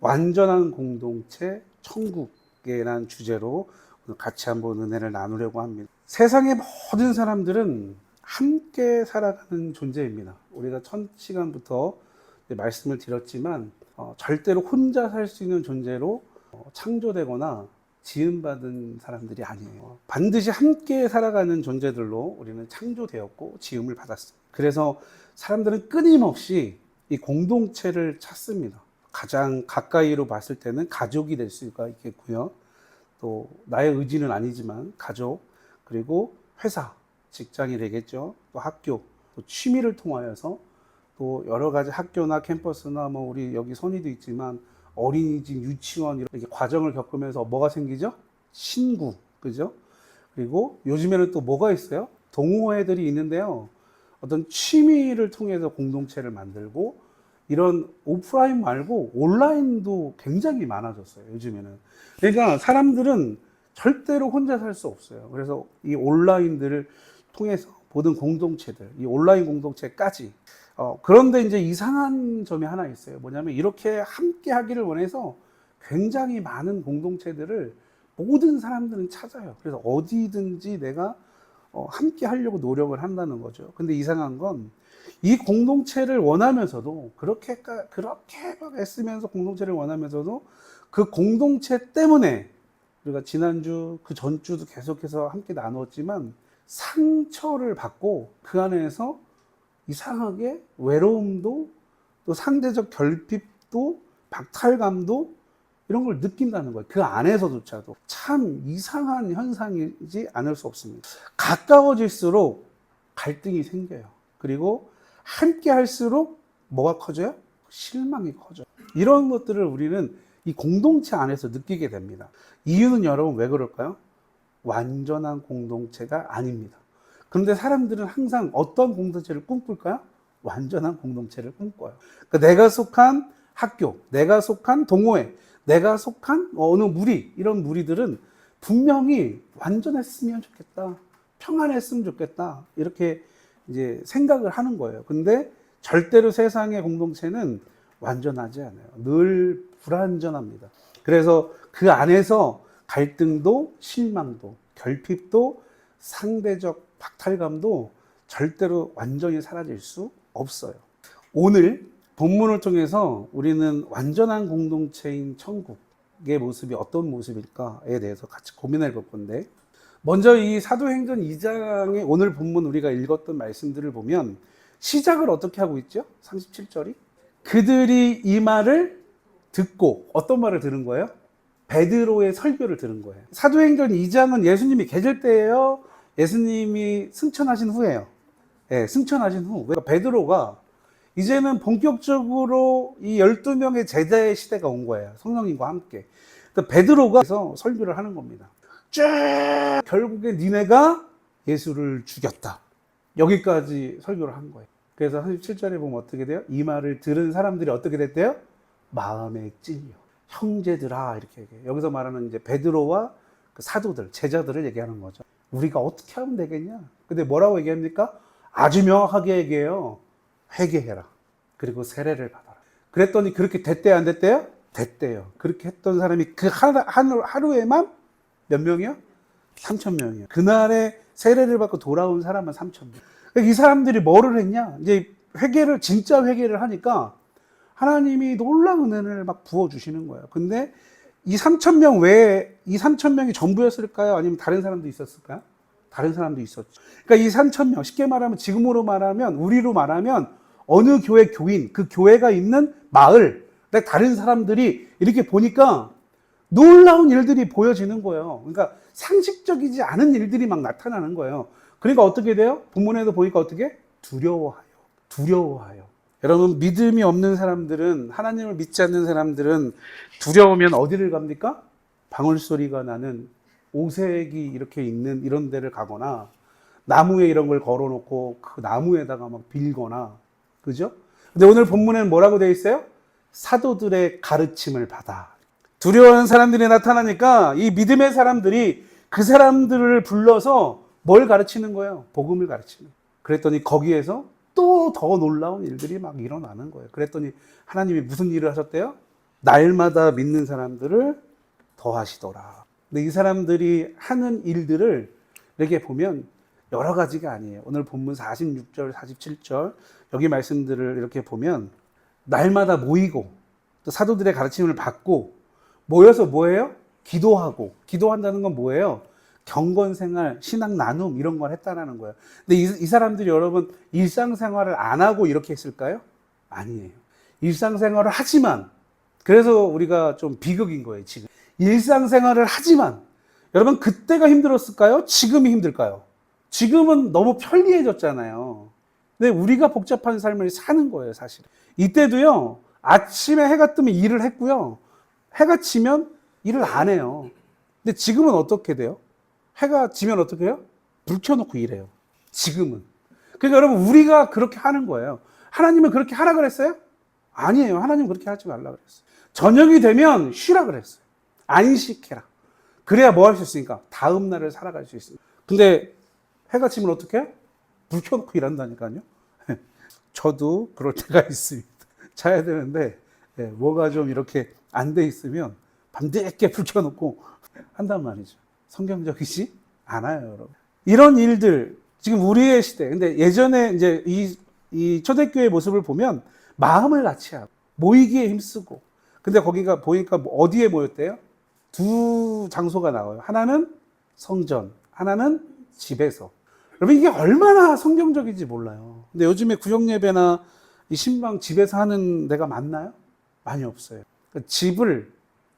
완전한 공동체 천국이라는 주제로 오늘 같이 한번 은혜를 나누려고 합니다. 세상의 모든 사람들은 함께 살아가는 존재입니다. 우리가 첫 시간부터 말씀을 드렸지만 절대로 혼자 살 수 있는 존재로 창조되거나 지음받은 사람들이 아니에요. 반드시 함께 살아가는 존재들로 우리는 창조되었고 지음을 받았어요. 그래서 사람들은 끊임없이 이 공동체를 찾습니다. 가장 가까이로 봤을 때는 가족이 될 수가 있겠고요. 또 나의 의지는 아니지만 가족, 그리고 회사, 직장이 되겠죠. 또 학교, 또 취미를 통하여서 또 여러 가지 학교나 캠퍼스나 뭐 우리 여기 선의도 있지만 어린이집, 유치원 이렇게 과정을 겪으면서 뭐가 생기죠? 친구, 그죠? 그리고 요즘에는 또 뭐가 있어요? 동호회들이 있는데요. 어떤 취미를 통해서 공동체를 만들고 이런 오프라인 말고 온라인도 굉장히 많아졌어요, 요즘에는. 그러니까 사람들은 절대로 혼자 살 수 없어요. 그래서 이 온라인들을 통해서 모든 공동체들, 이 온라인 공동체까지. 그런데 이제 이상한 점이 하나 있어요. 뭐냐면 이렇게 함께 하기를 원해서 굉장히 많은 공동체들을 모든 사람들은 찾아요. 그래서 어디든지 내가 함께 하려고 노력을 한다는 거죠. 근데 이상한 건 이 공동체를 원하면서도 그렇게 막 애쓰면서 공동체를 원하면서도 그 공동체 때문에 우리가 지난주 그 전주도 계속해서 함께 나누었지만 상처를 받고 그 안에서 이상하게 외로움도 또 상대적 결핍도 박탈감도 이런 걸 느낀다는 거예요. 그 안에서조차도 참 이상한 현상이지 않을 수 없습니다. 가까워질수록 갈등이 생겨요. 그리고 함께 할수록 뭐가 커져요? 실망이 커져요. 이런 것들을 우리는 이 공동체 안에서 느끼게 됩니다. 이유는 여러분 왜 그럴까요? 완전한 공동체가 아닙니다. 그런데 사람들은 항상 어떤 공동체를 꿈꿀까요? 완전한 공동체를 꿈꿔요. 그러니까 내가 속한 학교, 내가 속한 동호회, 내가 속한 어느 무리, 이런 무리들은 분명히 완전했으면 좋겠다, 평안했으면 좋겠다, 이렇게 이제 생각을 하는 거예요. 근데 절대로 세상의 공동체는 완전하지 않아요. 늘 불완전합니다. 그래서 그 안에서 갈등도 실망도 결핍도 상대적 박탈감도 절대로 완전히 사라질 수 없어요. 오늘 본문을 통해서 우리는 완전한 공동체인 천국의 모습이 어떤 모습일까에 대해서 같이 고민해 볼 건데, 먼저 이 사도행전 2장의 오늘 본문 우리가 읽었던 말씀들을 보면 시작을 어떻게 하고 있죠? 37절이 그들이 이 말을 듣고 어떤 말을 들은 거예요? 베드로의 설교를 들은 거예요. 사도행전 2장은 예수님이 계실 때예요? 예수님이 승천하신 후예요? 네, 승천하신 후. 그러니까 베드로가 이제는 본격적으로 이 12명의 제자의 시대가 온 거예요. 성령님과 함께. 그러니까 베드로가 그래서 설교를 하는 겁니다. 쫙 결국에 니네가 예수를 죽였다. 여기까지 설교를 한 거예요. 그래서 37절에 보면 어떻게 돼요? 이 말을 들은 사람들이 어떻게 됐대요? 마음에 찔려. 형제들아, 이렇게 얘기해요. 여기서 말하는 이제 베드로와 그 사도들, 제자들을 얘기하는 거죠. 우리가 어떻게 하면 되겠냐? 근데 뭐라고 얘기합니까? 아주 명확하게 얘기해요. 회개해라. 그리고 세례를 받아라. 그랬더니 그렇게 됐대요, 안 됐대요? 됐대요. 그렇게 했던 사람이 그 하루에만 몇 명이요? 3,000명이요. 그날에 세례를 받고 돌아온 사람은 3,000명. 이 사람들이 뭐를 했냐? 이제 회개를, 진짜 회개를 하니까 하나님이 놀라운 은혜를 막 부어주시는 거예요. 근데 이 3,000명 외에 이 3,000명이 전부였을까요? 아니면 다른 사람도 있었을까요? 다른 사람도 있었죠. 그러니까 이 3,000명, 쉽게 말하면 지금으로 말하면, 우리로 말하면 어느 교회 교인, 그 교회가 있는 마을, 다른 사람들이 이렇게 보니까 놀라운 일들이 보여지는 거예요. 그러니까 상식적이지 않은 일들이 막 나타나는 거예요. 그러니까 어떻게 돼요? 본문에도 보니까 어떻게? 두려워하여. 여러분, 믿음이 없는 사람들은, 하나님을 믿지 않는 사람들은 두려우면 어디를 갑니까? 방울소리가 나는 오색이 이렇게 있는 이런 데를 가거나, 나무에 이런 걸 걸어놓고 그 나무에다가 막 빌거나, 그죠? 근데 오늘 본문에는 뭐라고 되어 있어요? 사도들의 가르침을 받아. 두려워하는 사람들이 나타나니까 이 믿음의 사람들이 그 사람들을 불러서 뭘 가르치는 거예요? 복음을 가르치는 거예요. 그랬더니 거기에서 또 더 놀라운 일들이 막 일어나는 거예요. 그랬더니 하나님이 무슨 일을 하셨대요? 날마다 믿는 사람들을 더하시더라. 근데 이 사람들이 하는 일들을 이렇게 보면 여러 가지가 아니에요. 오늘 본문 46절, 47절 여기 말씀들을 이렇게 보면 날마다 모이고 또 사도들의 가르침을 받고 모여서 뭐예요? 기도하고. 기도한다는 건 뭐예요? 경건생활, 신앙 나눔 이런 걸 했다는 거예요. 근데 이 사람들이 여러분 일상생활을 안 하고 이렇게 했을까요? 아니에요. 일상생활을 하지만, 그래서 우리가 좀 비극인 거예요, 지금. 일상생활을 하지만 여러분 그때가 힘들었을까요? 지금이 힘들까요? 지금은 너무 편리해졌잖아요. 근데 우리가 복잡한 삶을 사는 거예요, 사실. 이때도요, 아침에 해가 뜨면 일을 했고요, 해가 지면 일을 안 해요. 근데 지금은 어떻게 돼요? 해가 지면 어떻게 해요? 불 켜놓고 일해요. 지금은. 그러니까 여러분, 우리가 그렇게 하는 거예요. 하나님은 그렇게 하라 그랬어요? 아니에요. 하나님은 그렇게 하지 말라 그랬어요. 저녁이 되면 쉬라 그랬어요. 안식해라. 그래야 뭐 할 수 있으니까? 다음 날을 살아갈 수 있습니다. 근데 해가 지면 어떻게 해요? 불 켜놓고 일한다니까요. 저도 그럴 때가 있습니다. 자야 되는데 뭐가 좀 이렇게 안 돼 있으면 밤늦게 불 켜놓고 한단 말이죠. 성경적이지 않아요, 여러분. 이런 일들 지금 우리의 시대. 근데 예전에 이제 이 초대교회의 모습을 보면 마음을 같이 하고 모이기에 힘쓰고. 근데 거기가 보니까 어디에 모였대요? 두 장소가 나와요. 하나는 성전, 하나는 집에서. 여러분 이게 얼마나 성경적인지 몰라요. 근데 요즘에 구역 예배나 이 신방 집에서 하는 데가 많나요? 많이 없어요. 그러니까 집을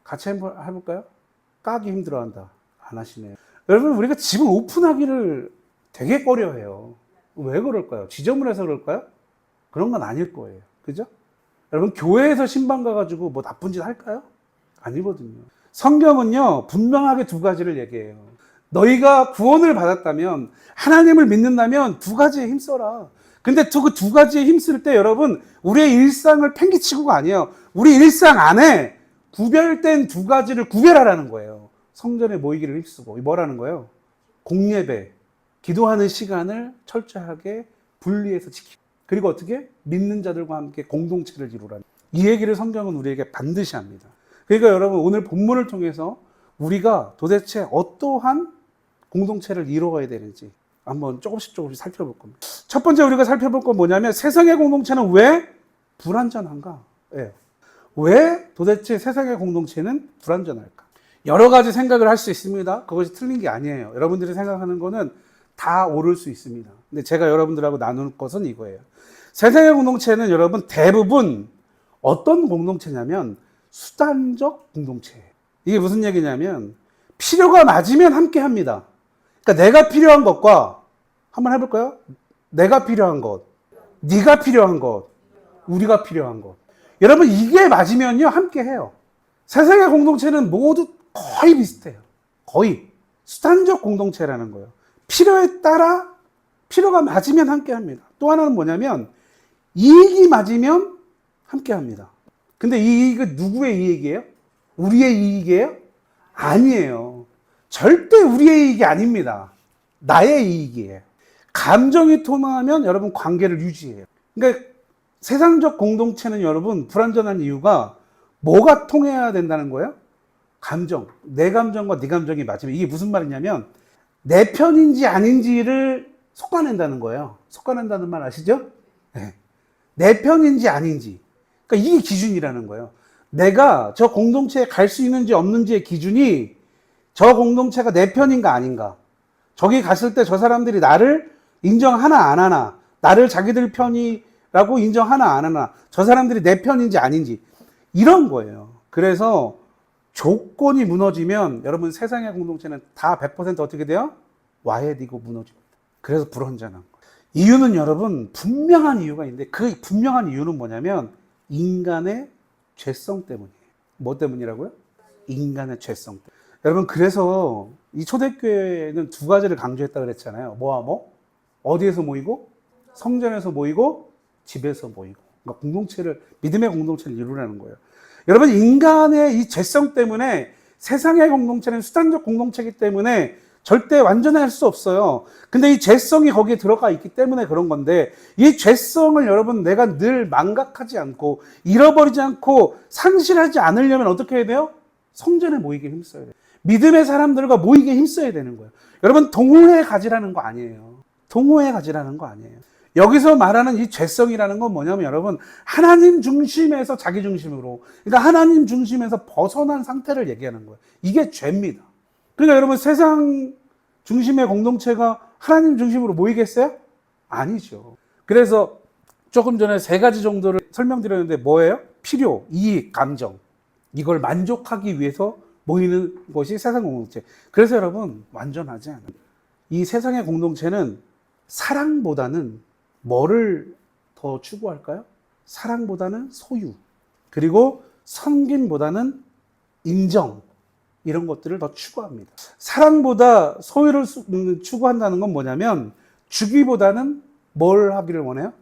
같이 한번 해볼까요? 까기 힘들어한다. 안 하시네요. 여러분 우리가 집을 오픈하기를 되게 꺼려해요. 왜 그럴까요? 지저분해서 그럴까요? 그런 건 아닐 거예요. 그죠? 여러분 교회에서 신방 가가지고 뭐 나쁜 짓 할까요? 아니거든요. 성경은요 분명하게 두 가지를 얘기해요. 너희가 구원을 받았다면, 하나님을 믿는다면 두 가지에 힘써라. 근데 그 두 가지에 힘쓸 때 여러분 우리의 일상을 팽개치고가 아니에요. 우리 일상 안에 구별된 두 가지를 구별하라는 거예요. 성전에 모이기를 힘쓰고. 뭐라는 거예요? 공예배, 기도하는 시간을 철저하게 분리해서 지키고, 그리고 어떻게? 믿는 자들과 함께 공동체를 이루라는, 이 얘기를 성경은 우리에게 반드시 합니다. 그러니까 여러분 오늘 본문을 통해서 우리가 도대체 어떠한 공동체를 이루어야 되는지 한번 조금씩 살펴볼 겁니다. 첫 번째 우리가 살펴볼 건 뭐냐면, 세상의 공동체는 왜 불완전한가? 예. 왜 도대체 세상의 공동체는 불완전할까? 여러 가지 생각을 할 수 있습니다. 그것이 틀린 게 아니에요. 여러분들이 생각하는 거는 다 옳을 수 있습니다. 근데 제가 여러분들하고 나눌 것은 이거예요. 세상의 공동체는 여러분 대부분 어떤 공동체냐면 수단적 공동체예요. 이게 무슨 얘기냐면 필요가 맞으면 함께 합니다. 그러니까 내가 필요한 것과, 한번 해볼까요? 내가 필요한 것, 네가 필요한 것, 우리가 필요한 것. 여러분 이게 맞으면요 함께 해요. 세상의 공동체는 모두 거의 비슷해요. 거의 수단적 공동체라는 거예요. 필요에 따라 필요가 맞으면 함께 합니다. 또 하나는 뭐냐면 이익이 맞으면 함께 합니다. 근데 이 이익은 누구의 이익이에요? 우리의 이익이에요? 아니에요. 절대 우리의 이익이 아닙니다. 나의 이익이에요. 감정이 통하면 여러분 관계를 유지해요. 그러니까 세상적 공동체는 여러분 불완전한 이유가 뭐가 통해야 된다는 거예요? 감정. 내 감정과 네 감정이 맞으면, 이게 무슨 말이냐면 내 편인지 아닌지를 솎아낸다는 거예요. 솎아낸다는 말 아시죠? 네. 내 편인지 아닌지. 그러니까 이게 기준이라는 거예요. 내가 저 공동체에 갈 수 있는지 없는지의 기준이 저 공동체가 내 편인가 아닌가. 저기 갔을 때 저 사람들이 나를 인정하나 안 하나, 나를 자기들 편이라고 인정하나 안 하나, 저 사람들이 내 편인지 아닌지, 이런 거예요. 그래서 조건이 무너지면 여러분 세상의 공동체는 다 100% 어떻게 돼요? 와해되고 무너집니다. 그래서 불완전한 거예요. 이유는 여러분 분명한 이유가 있는데, 그 분명한 이유는 뭐냐면 인간의 죄성 때문이에요. 뭐 때문이라고요? 인간의 죄성 때문에. 여러분 그래서 이 초대교회는 두 가지를 강조했다 그랬잖아요. 뭐와 뭐? 어디에서 모이고? 성전에서 모이고 집에서 모이고. 그러니까 공동체를, 믿음의 공동체를 이루라는 거예요. 여러분 인간의 이 죄성 때문에 세상의 공동체는 수단적 공동체이기 때문에 절대 완전할 수 없어요. 근데 이 죄성이 거기에 들어가 있기 때문에 그런 건데, 이 죄성을 여러분 내가 늘 망각하지 않고 잃어버리지 않고 상실하지 않으려면 어떻게 해야 돼요? 성전에 모이게 힘써야 돼요. 믿음의 사람들과 모이게 힘써야 되는 거예요. 여러분 동호회 가지라는 거 아니에요. 동호회 가지라는 거 아니에요. 여기서 말하는 이 죄성이라는 건 뭐냐면 여러분 하나님 중심에서 자기 중심으로, 그러니까 하나님 중심에서 벗어난 상태를 얘기하는 거예요. 이게 죄입니다. 그러니까 여러분 세상 중심의 공동체가 하나님 중심으로 모이겠어요? 아니죠. 그래서 조금 전에 3가지 정도를 설명드렸는데 뭐예요? 필요, 이익, 감정. 이걸 만족하기 위해서 모이는 것이 세상 공동체. 그래서 여러분 완전하지 않아요. 이 세상의 공동체는 사랑보다는 뭐를 더 추구할까요? 사랑보다는 소유, 그리고 섬김보다는 인정, 이런 것들을 더 추구합니다. 사랑보다 소유를 추구한다는 건 뭐냐면 주기보다는 뭘 하기를 원해요?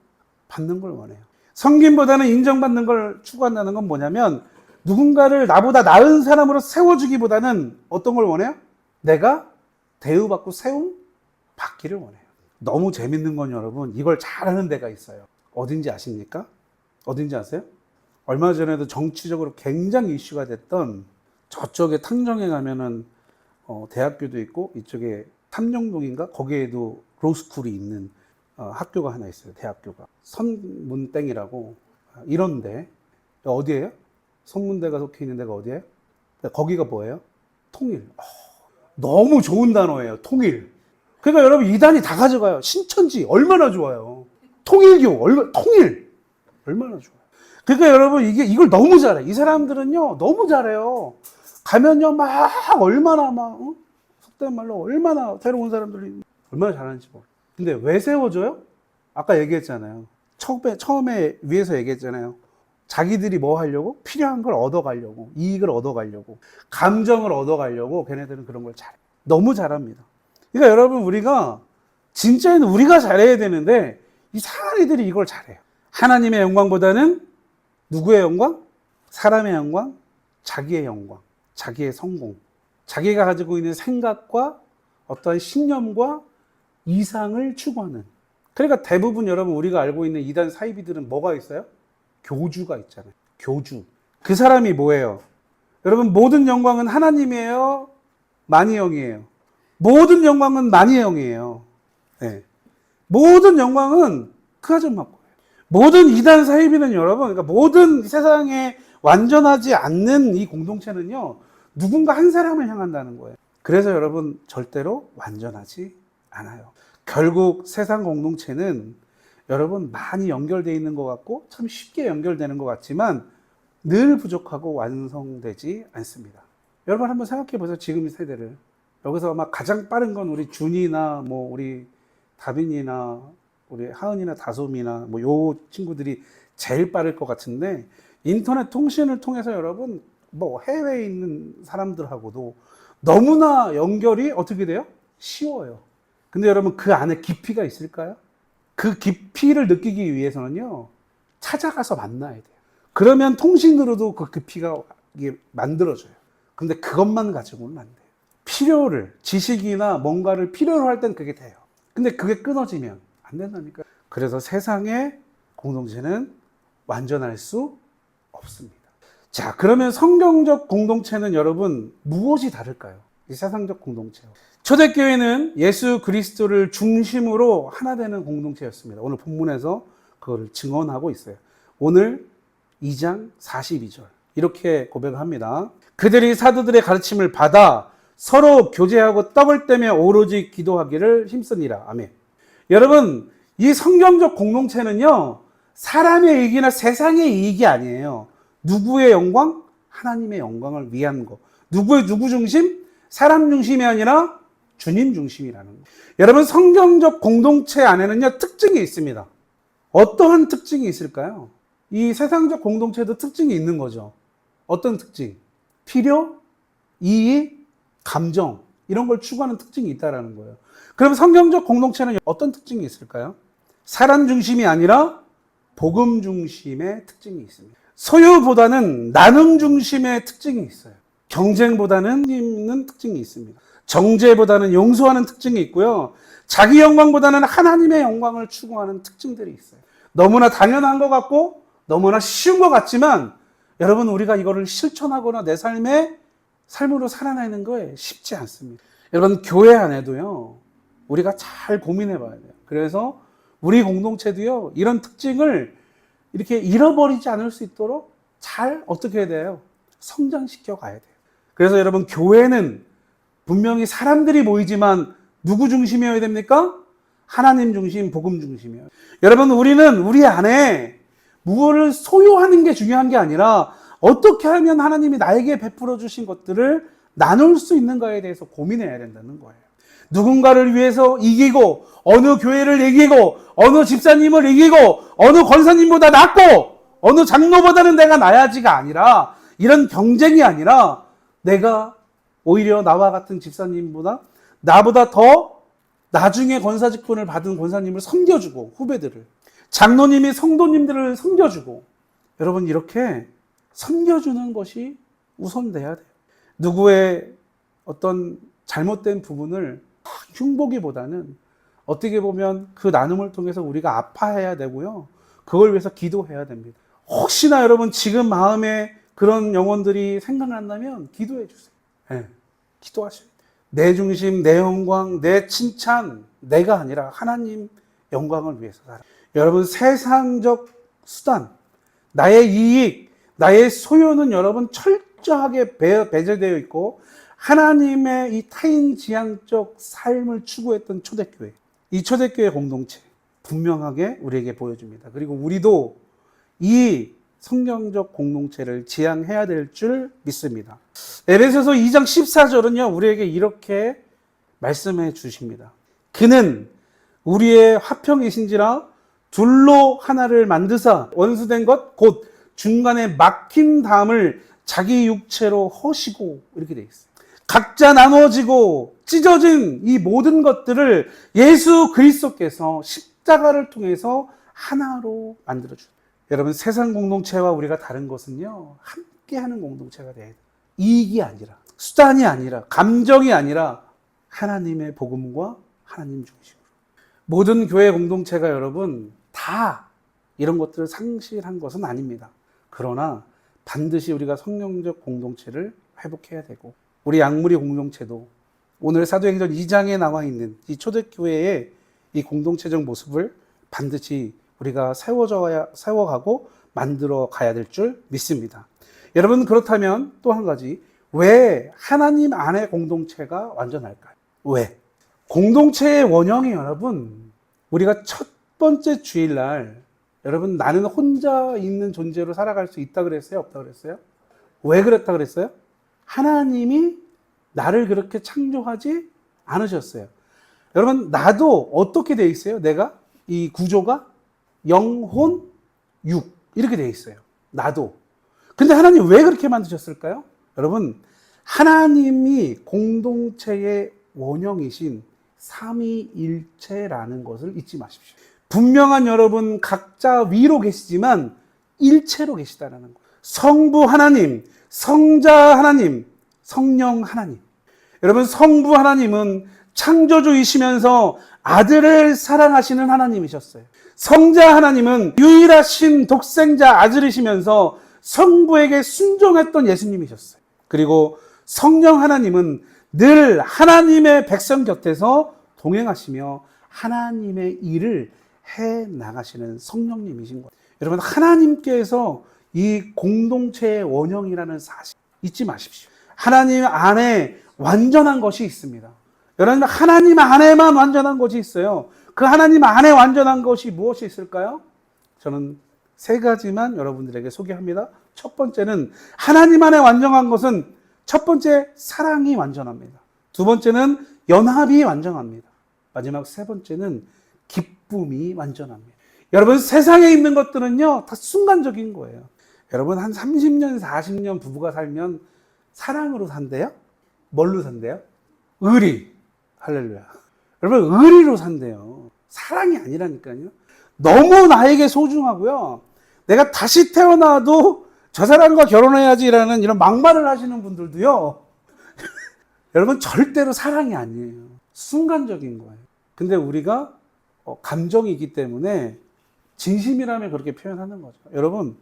받는 걸 원해요. 섬김보다는 인정받는 걸 추구한다는 건 뭐냐면 누군가를 나보다 나은 사람으로 세워주기보다는 어떤 걸 원해요? 내가 대우받고 세움 받기를 원해요. 너무 재밌는 건 여러분 이걸 잘하는 데가 있어요. 어딘지 아십니까? 어딘지 아세요? 얼마 전에도 정치적으로 굉장히 이슈가 됐던 저쪽에 탕정에 가면은 대학교도 있고 이쪽에 탐정동인가 거기에도 로스쿨이 있는 학교가 하나 있어요. 대학교가 선문땡이라고 이런데 어디예요? 선문대가 속해 있는 데가 어디예요? 거기가 뭐예요? 통일. 너무 좋은 단어예요. 통일. 그러니까 여러분 이단이 다 가져가요. 신천지 얼마나 좋아요. 통일교 통일 얼마나 좋아요. 그러니까 여러분 이걸 너무 잘해. 이 사람들은요 너무 잘해요. 가면요 막 얼마나 막 속된 말로 얼마나 새로운 사람들이 얼마나 잘하는지 모르겠어요. 근데 왜 세워줘요? 아까 얘기했잖아요. 처음에 위에서 얘기했잖아요. 자기들이 뭐 하려고? 필요한 걸 얻어가려고, 이익을 얻어가려고, 감정을 얻어가려고 걔네들은 그런 걸 잘해. 너무 잘합니다. 그러니까 여러분 우리가 진짜는 우리가 잘해야 되는데 이상한 애들이 이걸 잘해요. 하나님의 영광보다는 누구의 영광? 사람의 영광, 자기의 영광, 자기의 성공, 자기가 가지고 있는 생각과 어떠한 신념과 이상을 추구하는. 그러니까 대부분 여러분 우리가 알고 있는 이단 사이비들은 뭐가 있어요? 교주가 있잖아요. 교주. 그 사람이 뭐예요? 여러분 모든 영광은 하나님이에요? 마니형이에요? 모든 영광은 마니형이에요. 네. 모든 영광은 그 아줌마거예요. 모든 이단 사이비는 여러분, 그러니까 모든 세상에 완전하지 않는 이 공동체는요, 누군가 한 사람을 향한다는 거예요. 그래서 여러분 절대로 완전하지 않아요. 결국 세상 공동체는 여러분 많이 연결되어 있는 것 같고 참 쉽게 연결되는 것 같지만 늘 부족하고 완성되지 않습니다. 여러분 한번 생각해 보세요. 지금 이 세대를. 여기서 아마 가장 빠른 건 우리 준이나 뭐 우리 다빈이나 우리 하은이나 다솜이나 뭐 요 친구들이 제일 빠를 것 같은데 인터넷 통신을 통해서 여러분 뭐 해외에 있는 사람들하고도 너무나 연결이 어떻게 돼요? 쉬워요. 근데 여러분 그 안에 깊이가 있을까요? 그 깊이를 느끼기 위해서는요 찾아가서 만나야 돼요. 그러면 통신으로도 그 깊이가 이게 만들어져요. 근데 그것만 가지고는 안 돼요. 필요를, 지식이나 뭔가를 필요로 할 땐 그게 돼요. 근데 그게 끊어지면 안 된다니까. 그래서 세상의 공동체는 완전할 수 없습니다. 자, 그러면 성경적 공동체는 여러분 무엇이 다를까요? 이 세상적 공동체와. 초대교회는 예수 그리스도를 중심으로 하나 되는 공동체였습니다. 오늘 본문에서 그거를 증언하고 있어요. 오늘 2장 42절 이렇게 고백합니다. 그들이 사도들의 가르침을 받아 서로 교제하고 떡을 떼며 오로지 기도하기를 힘쓰니라. 아멘. 여러분, 이 성경적 공동체는요, 사람의 이익이나 세상의 이익이 아니에요. 누구의 영광? 하나님의 영광을 위한 거. 누구 중심? 사람 중심이 아니라 주님 중심이라는 거. 여러분, 성경적 공동체 안에는요, 특징이 있습니다. 어떠한 특징이 있을까요? 이 세상적 공동체도 특징이 있는 거죠. 어떤 특징? 필요, 이익, 감정, 이런 걸 추구하는 특징이 있다는 거예요. 그럼 성경적 공동체는 어떤 특징이 있을까요? 사람 중심이 아니라 복음 중심의 특징이 있습니다. 소유보다는 나눔 중심의 특징이 있어요. 경쟁보다는 있는 특징이 있습니다. 정죄보다는 용서하는 특징이 있고요. 자기 영광보다는 하나님의 영광을 추구하는 특징들이 있어요. 너무나 당연한 것 같고 너무나 쉬운 것 같지만 여러분, 우리가 이거를 실천하거나 내 삶으로 살아내는 거에 쉽지 않습니다. 여러분, 교회 안에도요, 우리가 잘 고민해 봐야 돼요. 그래서 우리 공동체도요, 이런 특징을 이렇게 잃어버리지 않을 수 있도록 잘 어떻게 해야 돼요? 성장시켜 가야 돼요. 그래서 여러분, 교회는 분명히 사람들이 모이지만 누구 중심이어야 됩니까? 하나님 중심, 복음 중심이에요. 여러분, 우리는 우리 안에 무엇을 소유하는 게 중요한 게 아니라 어떻게 하면 하나님이 나에게 베풀어 주신 것들을 나눌 수 있는가에 대해서 고민해야 된다는 거예요. 누군가를 위해서 이기고, 어느 교회를 이기고, 어느 집사님을 이기고, 어느 권사님보다 낫고, 어느 장로보다는 내가 나야지가 아니라, 이런 경쟁이 아니라 내가 오히려 나와 같은 집사님보다 나보다 더 나중에 권사 직분을 받은 권사님을 섬겨주고, 후배들을, 장로님이 성도님들을 섬겨주고, 여러분, 이렇게 섬겨주는 것이 우선돼야 돼요. 누구의 어떤 잘못된 부분을 흉보기보다는 어떻게 보면 그 나눔을 통해서 우리가 아파해야 되고요. 그걸 위해서 기도해야 됩니다. 혹시나 여러분 지금 마음에 그런 영혼들이 생각난다면 기도해 주세요. 네, 기도하셔야 돼요. 내 중심, 내 영광, 내 칭찬, 내가 아니라 하나님 영광을 위해서 살아요. 여러분, 세상적 수단, 나의 이익, 나의 소유는 여러분 철저하게 배제되어 있고 하나님의 이 타인지향적 삶을 추구했던 초대교회, 이 초대교회 공동체 분명하게 우리에게 보여줍니다. 그리고 우리도 이 성경적 공동체를 지향해야 될 줄 믿습니다. 에베소서 2장 14절은요, 우리에게 이렇게 말씀해 주십니다. 그는 우리의 화평이신지라 둘로 하나를 만드사 원수된 것 곧 중간에 막힌 담을 자기 육체로 허시고, 이렇게 돼 있어요. 각자 나눠지고 찢어진 이 모든 것들을 예수 그리스도께서 십자가를 통해서 하나로 만들어주세요. 여러분, 세상 공동체와 우리가 다른 것은요, 함께하는 공동체가 돼야 돼요. 이익이 아니라, 수단이 아니라, 감정이 아니라 하나님의 복음과 하나님 중심으로. 모든 교회 공동체가 여러분 다 이런 것들을 상실한 것은 아닙니다. 그러나 반드시 우리가 성령적 공동체를 회복해야 되고, 우리 양무리 공동체도 오늘 사도행전 2장에 나와 있는 이 초대교회의 이 공동체적 모습을 반드시 우리가 세워가고 만들어 가야 될 줄 믿습니다. 여러분, 그렇다면 또 한 가지, 왜 하나님 안의 공동체가 완전할까요? 왜? 공동체의 원형이 여러분, 우리가 첫 번째 주일날 여러분, 나는 혼자 있는 존재로 살아갈 수 있다 그랬어요? 없다 그랬어요? 왜 그랬다 그랬어요? 하나님이 나를 그렇게 창조하지 않으셨어요. 여러분, 나도 어떻게 돼 있어요? 내가 이 구조가 영혼, 육 이렇게 돼 있어요. 나도. 근데 하나님 왜 그렇게 만드셨을까요? 여러분, 하나님이 공동체의 원형이신 삼위일체라는 것을 잊지 마십시오. 분명한 여러분 각자 위로 계시지만 일체로 계시다는 것. 성부 하나님, 성자 하나님, 성령 하나님. 여러분, 성부 하나님은 창조주이시면서 아들을 사랑하시는 하나님이셨어요. 성자 하나님은 유일하신 독생자 아들이시면서 성부에게 순종했던 예수님이셨어요. 그리고 성령 하나님은 늘 하나님의 백성 곁에서 동행하시며 하나님의 일을 해 나가시는 성령님이신 거예요. 여러분, 하나님께서 이 공동체의 원형이라는 사실 잊지 마십시오. 하나님 안에 완전한 것이 있습니다. 여러분, 하나님 안에만 완전한 것이 있어요. 그 하나님 안에 완전한 것이 무엇이 있을까요? 저는 세 가지만 여러분들에게 소개합니다. 첫 번째는, 하나님 안에 완전한 것은 첫 번째, 사랑이 완전합니다. 두 번째는 연합이 완전합니다. 마지막 세 번째는 기쁨이 완전합니다. 여러분, 세상에 있는 것들은요, 다 순간적인 거예요. 여러분, 한 30년, 40년 부부가 살면 사랑으로 산대요? 뭘로 산대요? 의리. 할렐루야. 여러분, 의리로 산대요. 사랑이 아니라니까요. 너무 나에게 소중하고요. 내가 다시 태어나도 저 사람과 결혼해야지라는 이런 막말을 하시는 분들도요. 여러분 절대로 사랑이 아니에요. 순간적인 거예요. 근데 우리가 감정이기 때문에 진심이라면 그렇게 표현하는 거죠. 여러분,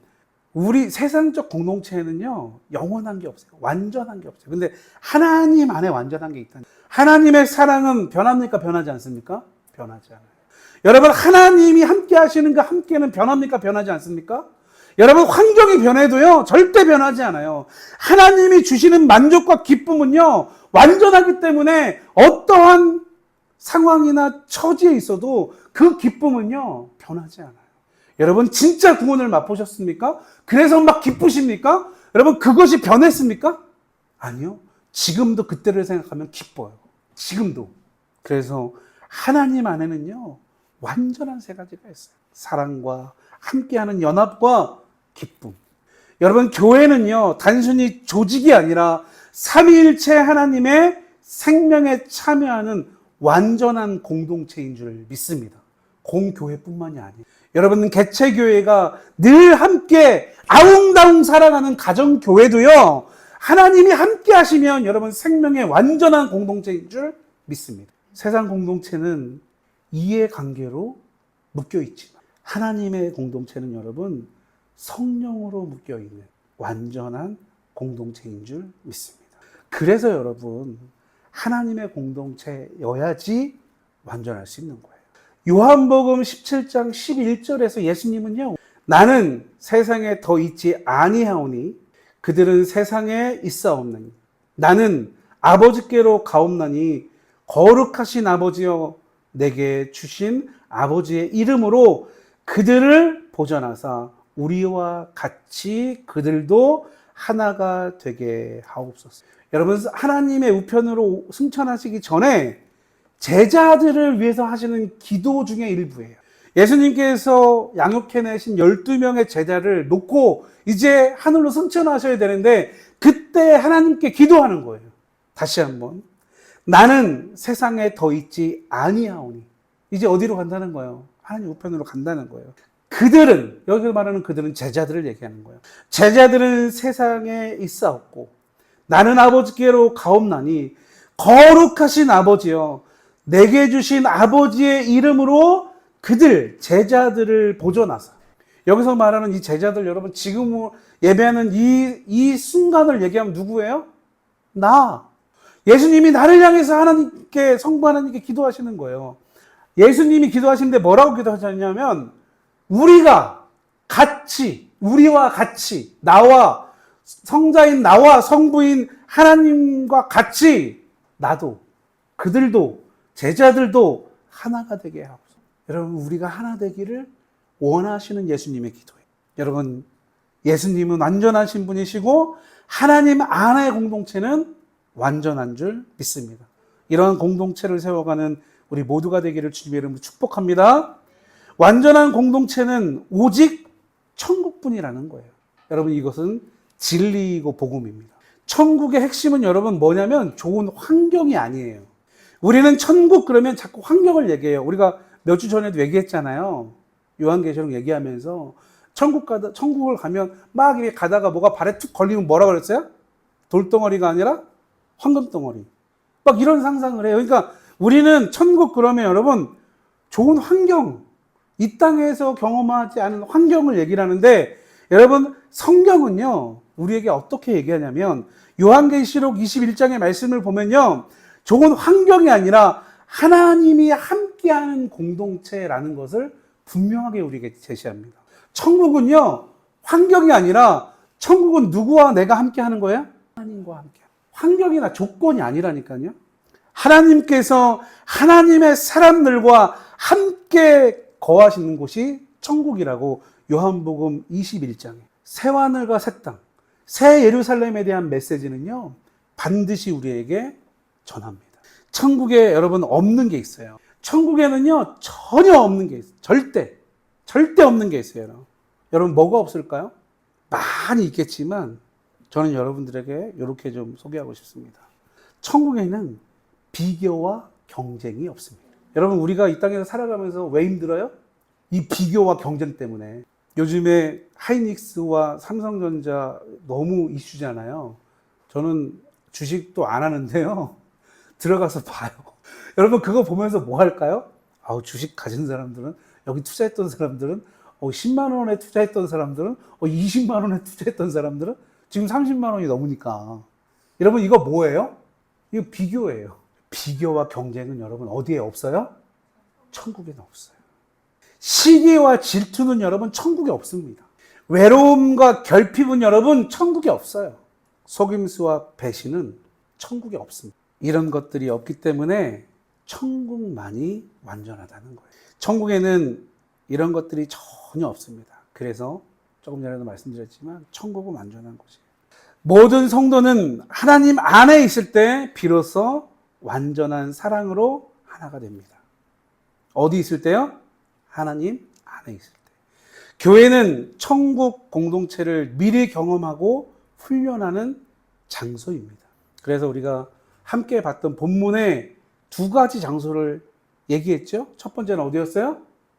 우리 세상적 공동체에는요, 영원한 게 없어요. 완전한 게 없어요. 근데 하나님 안에 완전한 게 있다. 하나님의 사랑은 변합니까? 변하지 않습니까? 변하지 않아요. 여러분, 하나님이 함께 하시는 그 함께는 변합니까? 변하지 않습니까? 여러분, 환경이 변해도요, 절대 변하지 않아요. 하나님이 주시는 만족과 기쁨은요, 완전하기 때문에 어떠한 상황이나 처지에 있어도 그 기쁨은요, 변하지 않아요. 여러분, 진짜 구원을 맛보셨습니까? 그래서 막 기쁘십니까? 여러분, 그것이 변했습니까? 아니요. 지금도 그때를 생각하면 기뻐요. 지금도. 그래서 하나님 안에는요, 완전한 세 가지가 있어요. 사랑과 함께하는 연합과 기쁨. 여러분, 교회는요, 단순히 조직이 아니라 삼위일체 하나님의 생명에 참여하는 완전한 공동체인 줄 믿습니다. 공교회뿐만이 아니에요. 여러분, 개체교회가 늘 함께 아웅다웅 살아가는 가정교회도요, 하나님이 함께 하시면 여러분 생명의 완전한 공동체인 줄 믿습니다. 세상 공동체는 이해관계로 묶여있지만 하나님의 공동체는 여러분 성령으로 묶여있는 완전한 공동체인 줄 믿습니다. 그래서 여러분 하나님의 공동체여야지 완전할 수 있는 거예요. 요한복음 17장 11절에서 예수님은요, 나는 세상에 더 있지 아니하오니 그들은 세상에 있사옵나니 나는 아버지께로 가옵나니 거룩하신 아버지여 내게 주신 아버지의 이름으로 그들을 보전하사 우리와 같이 그들도 하나가 되게 하옵소서. 여러분, 하나님의 우편으로 승천하시기 전에 제자들을 위해서 하시는 기도 중에 일부예요. 예수님께서 양육해내신 12명의 제자를 놓고 이제 하늘로 승천하셔야 되는데 그때 하나님께 기도하는 거예요. 다시 한번. 나는 세상에 더 있지 아니하오니. 이제 어디로 간다는 거예요? 하나님 우편으로 간다는 거예요. 그들은, 여기 말하는 그들은 제자들을 얘기하는 거예요. 제자들은 세상에 있사옵고 나는 아버지께로 가옵나니 거룩하신 아버지여 내게 주신 아버지의 이름으로 그들, 제자들을 보존하사. 여기서 말하는 이 제자들, 여러분 지금 예배하는 이 순간을 얘기하면 누구예요? 나. 예수님이 나를 향해서 하나님께, 성부 하나님께 기도하시는 거예요. 예수님이 기도하시는데 뭐라고 기도하셨냐면 우리와 같이 나와 성자인 나와 성부인 하나님과 같이 나도 그들도 제자들도 하나가 되게 하옵소서. 여러분, 우리가 하나 되기를 원하시는 예수님의 기도예요. 여러분, 예수님은 완전하신 분이시고 하나님 안의 공동체는 완전한 줄 믿습니다. 이러한 공동체를 세워가는 우리 모두가 되기를 주님의 이름으로 축복합니다. 완전한 공동체는 오직 천국뿐이라는 거예요. 여러분, 이것은 진리이고 복음입니다. 천국의 핵심은 여러분 뭐냐면 좋은 환경이 아니에요. 우리는 천국 그러면 자꾸 환경을 얘기해요. 우리가 몇 주 전에도 얘기했잖아요. 요한계시록 얘기하면서 천국을 가면 막 이렇게 가다가 뭐가 발에 툭 걸리면 뭐라 그랬어요? 돌덩어리가 아니라 황금덩어리. 막 이런 상상을 해요. 그러니까 우리는 천국 그러면 여러분 좋은 환경, 이 땅에서 경험하지 않은 환경을 얘기를 하는데 여러분 성경은요 우리에게 어떻게 얘기하냐면 요한계시록 21장의 말씀을 보면요 좋은 환경이 아니라 하나님이 함께하는 공동체라는 것을 분명하게 우리에게 제시합니다. 천국은요 환경이 아니라 천국은 누구와 내가 함께하는 거예요? 하나님과 함께. 환경이나 조건이 아니라니까요. 하나님께서 하나님의 사람들과 함께 거하시는 곳이 천국이라고 요한복음 21장에 새하늘과 새 땅, 새 예루살렘에 대한 메시지는요 반드시 우리에게 전합니다. 천국에 여러분 없는 게 있어요. 천국에는요 전혀 없는 게 있어요. 절대 없는 게 있어요. 여러분 뭐가 없을까요? 많이 있겠지만 저는 여러분들에게 이렇게 좀 소개하고 싶습니다. 천국에는 비교와 경쟁이 없습니다. 여러분 우리가 이 땅에서 살아가면서 왜 힘들어요? 이 비교와 경쟁 때문에. 요즘에 하이닉스와 삼성전자 너무 이슈잖아요. 저는 주식도 안 하는데요. 들어가서 봐요. 여러분 그거 보면서 뭐 할까요? 아우, 주식 가진 사람들은, 여기 투자했던 사람들은, 10만 원에 투자했던 사람들은, 20만 원에 투자했던 사람들은 지금 30만 원이 넘으니까. 여러분 이거 뭐예요? 이거 비교예요. 비교와 경쟁은 여러분 어디에 없어요? 천국에는 없어요. 시기와 질투는 여러분 천국에 없습니다. 외로움과 결핍은 여러분 천국에 없어요. 속임수와 배신은 천국에 없습니다. 이런 것들이 없기 때문에 천국만이 완전하다는 거예요. 천국에는 이런 것들이 전혀 없습니다. 그래서 조금 전에도 말씀드렸지만 천국은 완전한 곳이에요. 모든 성도는 하나님 안에 있을 때 비로소 완전한 사랑으로 하나가 됩니다. 어디 있을 때요? 하나님 안에 있을 때. 교회는 천국 공동체를 미리 경험하고 훈련하는 장소입니다. 그래서 우리가 함께 봤던 본문에 두 가지 장소를 얘기했죠. 첫 번째는 어디였어요?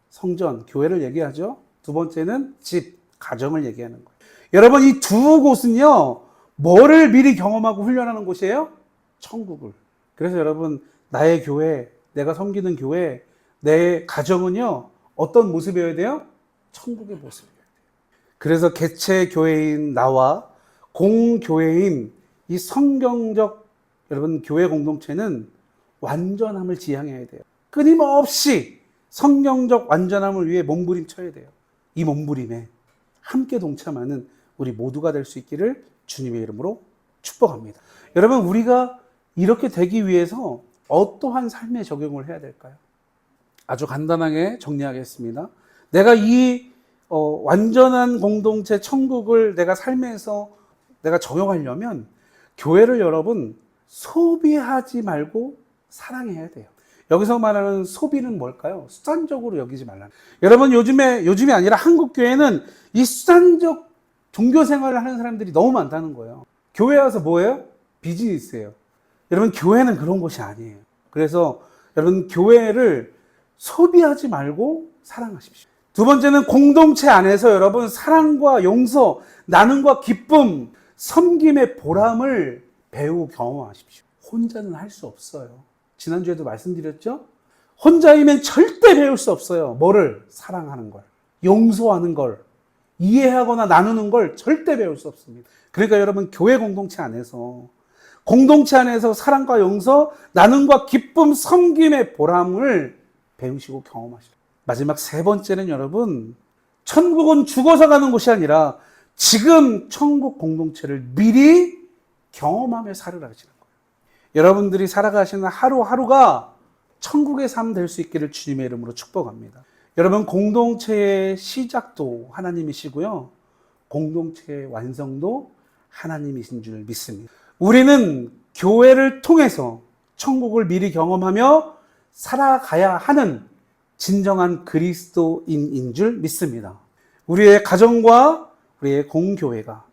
성전, 교회를 얘기하죠. 두 번째는 집, 가정을 얘기하는 거예요. 여러분 이 두 곳은요, 뭐를 미리 경험하고 훈련하는 곳이에요? 천국을. 그래서 여러분 나의 교회, 내가 섬기는 교회, 내 가정은요 어떤 모습이어야 돼요? 천국의 모습이어야 돼요. 그래서 개체 교회인 나와 공교회인 이 성경적 여러분 교회 공동체는 완전함을 지향해야 돼요. 끊임없이 성경적 완전함을 위해 몸부림쳐야 돼요. 이 몸부림에 함께 동참하는 우리 모두가 될 수 있기를 주님의 이름으로 축복합니다. 여러분 우리가 이렇게 되기 위해서 어떠한 삶의 적용을 해야 될까요? 아주 간단하게 정리하겠습니다. 내가 이 완전한 공동체 천국을 내가 삶에서 내가 적용하려면 교회를 여러분 소비하지 말고 사랑해야 돼요. 여기서 말하는 소비는 뭘까요? 수단적으로 여기지 말라는. 여러분 요즘이 아니라 한국 교회는 이 수단적 종교 생활을 하는 사람들이 너무 많다는 거예요. 교회 와서 뭐예요? 비즈니스예요. 여러분 교회는 그런 곳이 아니에요. 그래서 여러분 교회를 소비하지 말고 사랑하십시오. 두 번째는 공동체 안에서 여러분 사랑과 용서, 나눔과 기쁨, 섬김의 보람을 배우 경험하십시오. 혼자는 할 수 없어요. 지난주에도 말씀드렸죠? 혼자이면 절대 배울 수 없어요. 뭐를? 사랑하는 걸, 용서하는 걸, 이해하거나 나누는 걸 절대 배울 수 없습니다. 그러니까 여러분 교회 공동체 안에서 사랑과 용서, 나눔과 기쁨, 섬김의 보람을 배우시고 경험하시고. 마지막 세 번째는 여러분, 천국은 죽어서 가는 곳이 아니라 지금 천국 공동체를 미리 경험하며 살으라시는 거예요. 여러분들이 살아가시는 하루하루가 천국의 삶 될 수 있기를 주님의 이름으로 축복합니다. 여러분 공동체의 시작도 하나님이시고요, 공동체의 완성도 하나님이신 줄 믿습니다. 우리는 교회를 통해서 천국을 미리 경험하며 살아가야 하는 진정한 그리스도인인 줄 믿습니다. 우리의 가정과 우리의 공교회가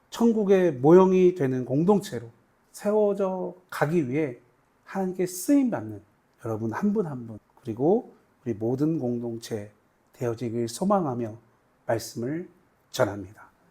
천국의 모형이 되는 공동체로 세워져 가기 위해 하나님께 쓰임받는 여러분 한 분 한 분, 그리고 우리 모든 공동체 되어지길 소망하며 말씀을 전합니다.